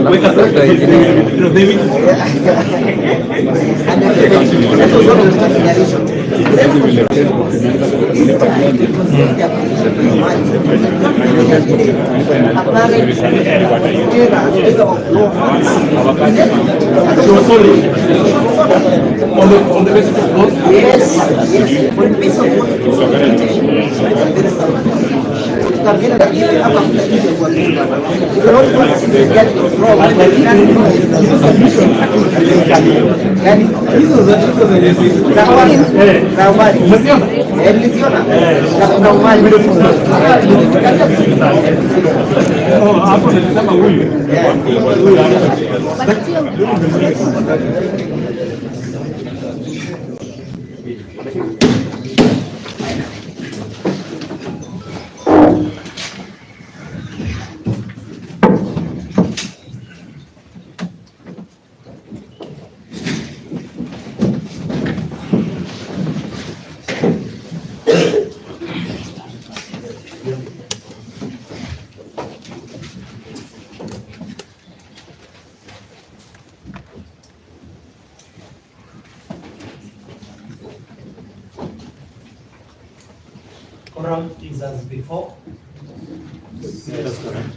On the basis of what? Yes. On the basis of what? Quorum is as before. That's correct.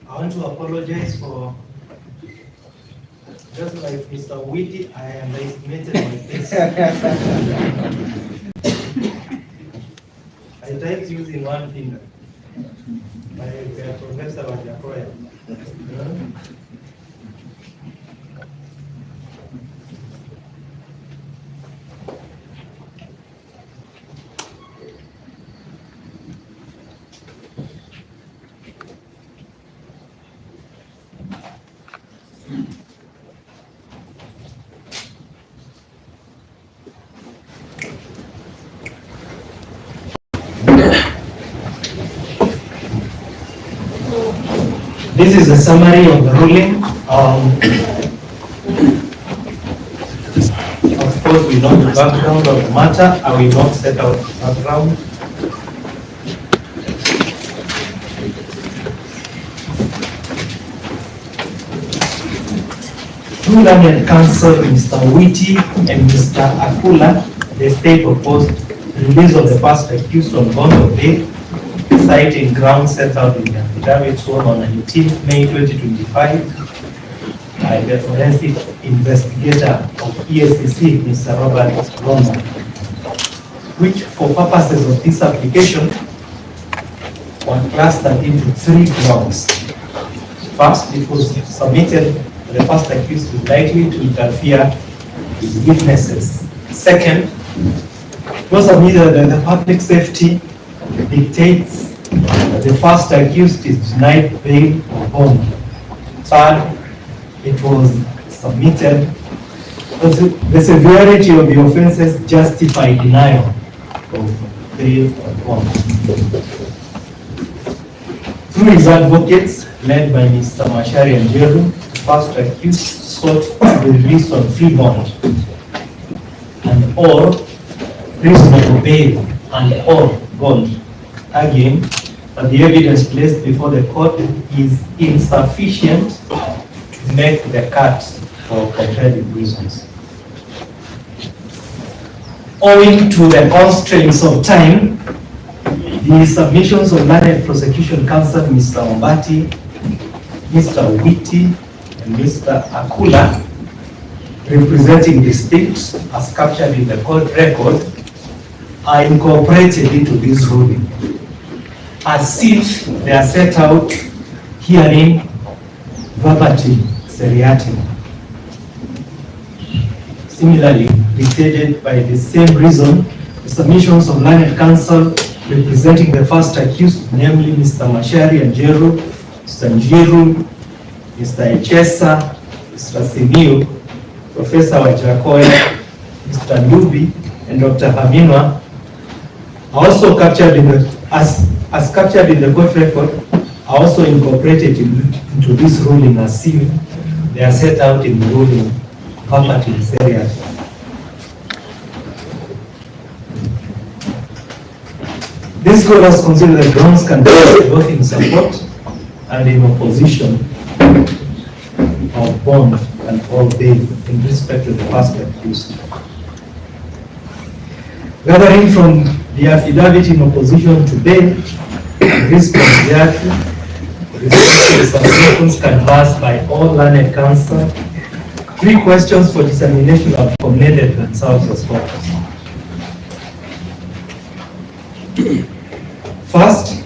I want to apologize for, just like Mr. Witty, I underestimated my face. I tried using one finger. Like Professor Wajakoya. This is a summary of the ruling. Of course, we know the background of the matter. I will not set out the background. Through learned counsel, Mr. Witty and Mr. Akula, the state proposed the release of the first accused on bond of bail, citing grounds set out in the affidavit sworn on 19 May 2025 by the forensic investigator of ESCC, Mr. Robert Roman, which for purposes of this application were clustered into three grounds. First, it was submitted that the first accused is likely to interfere with witnesses. Second, it was submitted that the public safety dictates that the first accused is denied bail or bond. Third, it was submitted that the severity of the offenses justify denial of bail or bond. Through his advocates, led by Mr. Mashari and Jeru, the first accused sought to be released on free bond and or reasonable bail and or bond, arguing that the evidence placed before the court is insufficient to make the cut for compelling reasons. Owing to the constraints of time, the submissions of learned prosecution counsel Mr. Ombati, Mr. Witty, and Mr. Akula, representing the state as captured in the court record, are incorporated into this ruling, as if they are set out herein verbatim seriatim. Similarly, dictated by the same reason, the submissions of learned counsel representing the first accused, namely Mr. Mashari and Jeru, Mr. Njiru, Mr. Echesa, Mr. Simiu, Professor Wajakoya, Mr. Nubi, and Dr. Haminwa, are also captured in the, as captured in the court record, are also incorporated into this ruling as if they are set out in the ruling verbatim seriatim. These scholars consider the grounds can be both in support and in opposition of bond and or bail in respect to the first accused. Gathering from the affidavit in opposition to bail, response thereto, respective submissions canvassed by all learned counsel, 3 questions for dissemination have commended themselves as follows. First,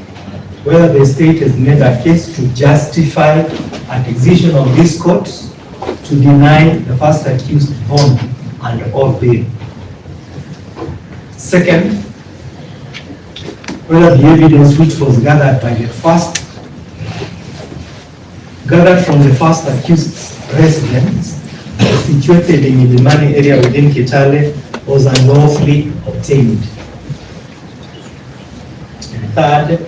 whether the state has made a case to justify a decision of this court to deny the first accused bond and or bail. Second, whether the evidence which was gathered from the first accused's residence situated in the Milimani area within Kitale was unlawfully obtained. And third,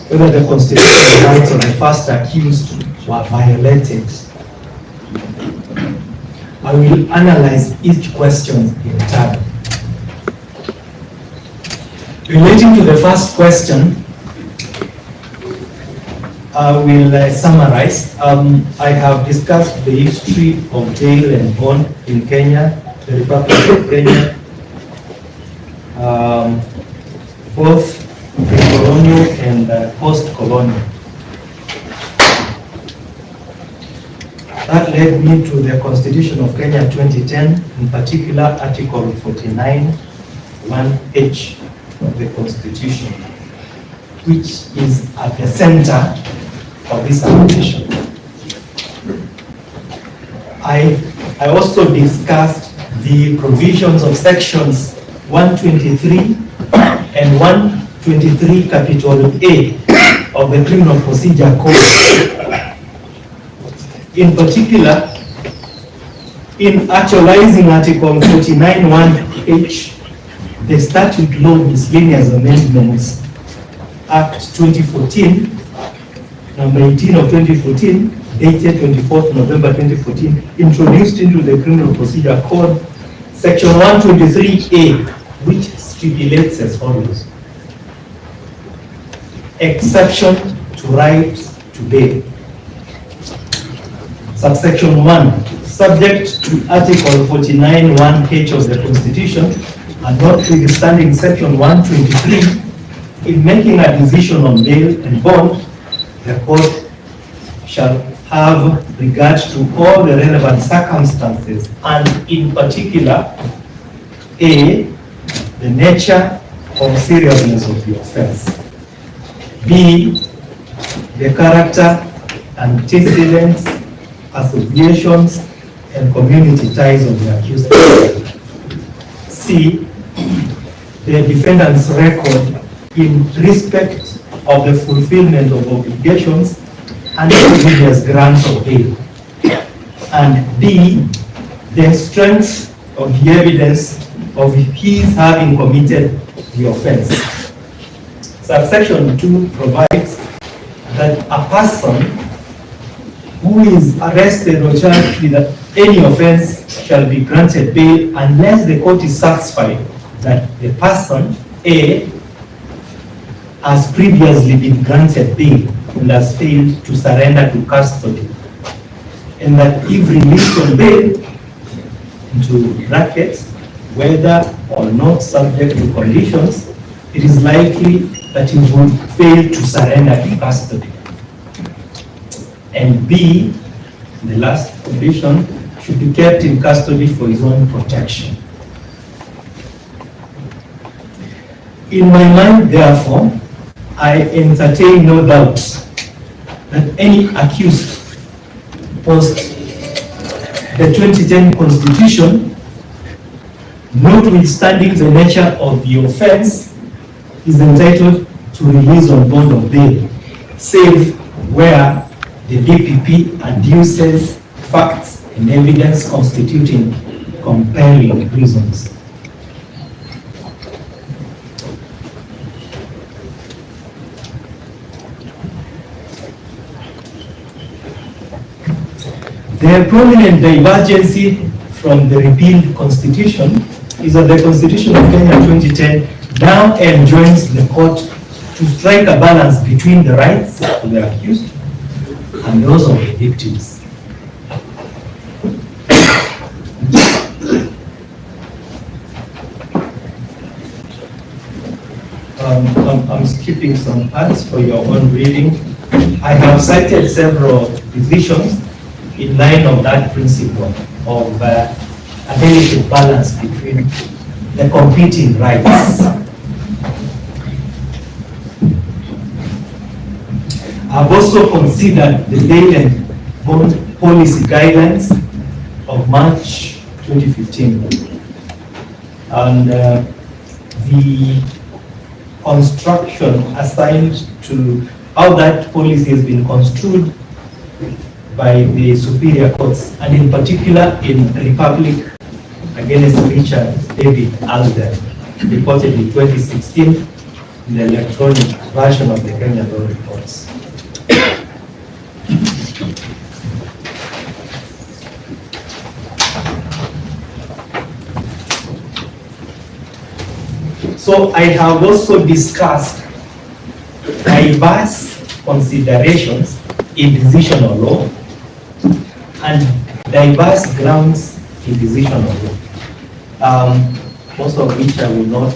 whether the constitutional rights of the first accused were violated. I will analyze each question in turn. Relating to the first question, I will summarize. I have discussed the history of jail and bond in Kenya, the Republic of Kenya, both pre-colonial and post-colonial. That led me to the Constitution of Kenya 2010, in particular Article 49, 1H of the Constitution, which is at the center of this application. I also discussed the provisions of sections 123 and 123 capital A of the Criminal Procedure Code. In particular, in actualizing Article 49 1H, the Statute Law Miscellaneous Amendments Act 2014, number 18 of 2014, dated 24th November 2014, introduced into the Criminal Procedure Code Section 123A, which stipulates as follows. Exception to right to bail. Subsection 1, subject to Article 49 1H of the Constitution, and notwithstanding Section 123, in making a decision on bail and bond, the court shall have regard to all the relevant circumstances, and in particular, A, the nature or seriousness of the offense, B, the character, antecedents, associations, and community ties of the accused, C, the defendant's record in respect of the fulfillment of obligations and previous grants of bail, and D, the strength of the evidence of his having committed the offense. Subsection 2 provides that a person who is arrested or charged with any offense shall be granted bail unless the court is satisfied that the person, A, has previously been granted bail and has failed to surrender to custody, and that if released on bail, into brackets, whether or not subject to conditions, it is likely that he would fail to surrender to custody. And B, the last condition, should be kept in custody for his own protection. In my mind, therefore, I entertain no doubt that any accused post the 2010 Constitution, notwithstanding the nature of the offense, is entitled to release on bond or bail, save where the DPP adduces facts and evidence constituting compelling reasons. The prominent divergency from the repealed Constitution is that the Constitution of Kenya 2010 now enjoins the court to strike a balance between the rights of the accused and those of the victims. I'm skipping some parts for your own reading. I have cited several decisions in line of that principle of a delicate balance between the competing rights. I've also considered the bail and bond policy guidelines of March 2015 and the construction assigned to how that policy has been construed by the superior courts, and in particular in Republic against Richard David Alden, reported in 2016 in the electronic version of the Kenya Law Reports. So I have also discussed diverse considerations in decisional law and diverse grounds in decisional law, most of which I will not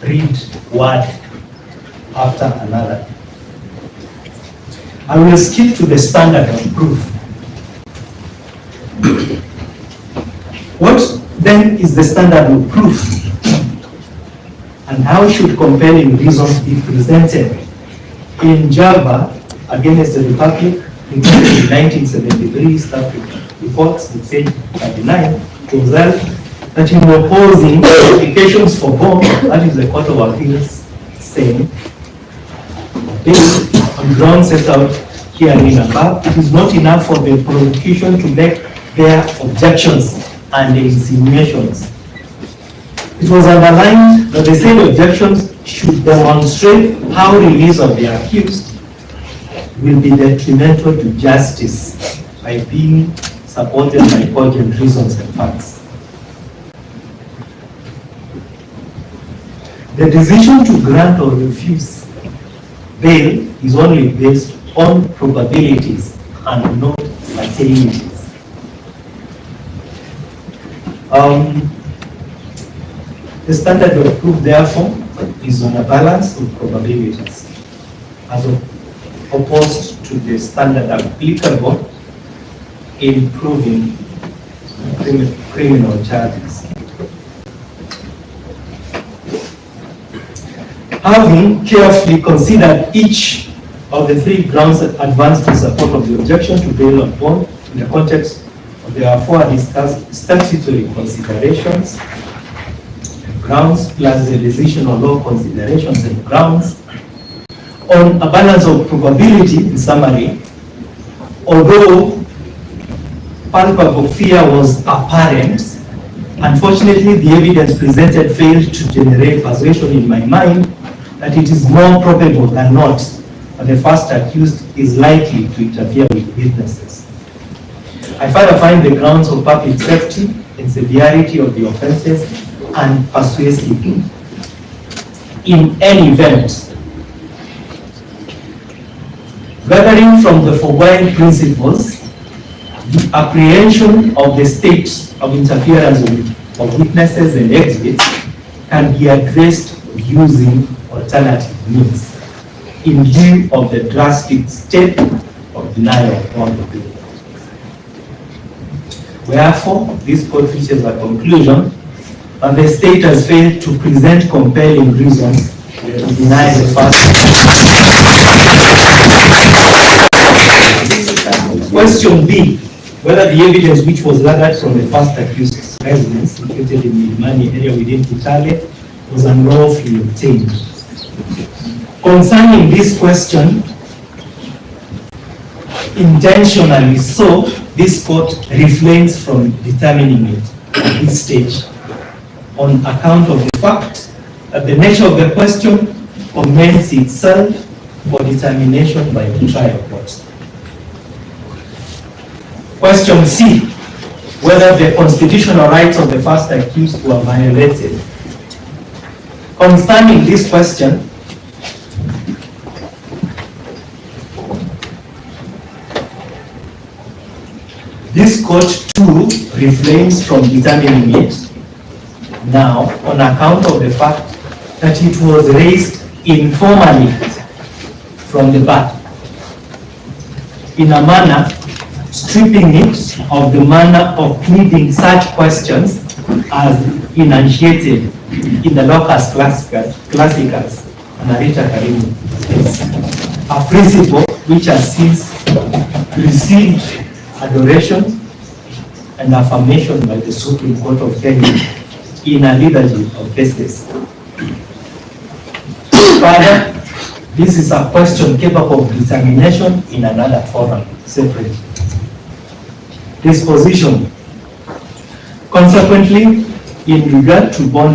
read word after another. I will skip to the standard of proof. What then is the standard of proof? And how should compelling reasons be presented? In Java, against the Republic, in 1973 staff reports, in page 39, it was held that in opposing applications for bond, that is the Court of Appeals saying, based on grounds set out herein above, it is not enough for the prosecution to make their objections and insinuations. It was underlined that the said objections should demonstrate how release of the accused will be detrimental to justice by being supported by cogent reasons and facts. The decision to grant or refuse bail is only based on probabilities and not certainties. The standard of proof, therefore, is on a balance of probabilities, as opposed to the standard applicable in proving criminal charges. Having carefully considered each of the three grounds advanced in support of the objection to bail on bond in the context of the aforementioned discussed statutory considerations, grounds plus the decisional law considerations and grounds, on a balance of probability, in summary, although palpable fear was apparent, unfortunately the evidence presented failed to generate persuasion in my mind that it is more probable than not that the first accused is likely to interfere with witnesses. I further find the grounds of public safety and severity of the offenses and persuasive. In any event, gathering from the foregoing principles, the apprehension of the state of interference of witnesses and exhibits can be addressed using alternative means in view of the drastic step of denial of bond. Wherefore, this court reaches a conclusion that the state has failed to present compelling reasons to deny the first. Question B, whether the evidence which was gathered from the first accused's residence located in the Imani area within Kitale was unlawfully obtained. Concerning this question, intentionally so, this court refrains from determining it at this stage on account of the fact that the nature of the question commends itself for determination by the trial court. Question C, whether the constitutional rights of the first accused were violated. Concerning this question, this court too refrains from determining it now on account of the fact that it was raised informally from the bar, in a manner stripping it of the manner of pleading such questions as enunciated in the locus classicus narrator karibu, a principle which has since received adoration and affirmation by the Supreme Court of Kenya in a liturgy of cases. Further, this is a question capable of determination in another forum, separate disposition. Consequently, in regard to bond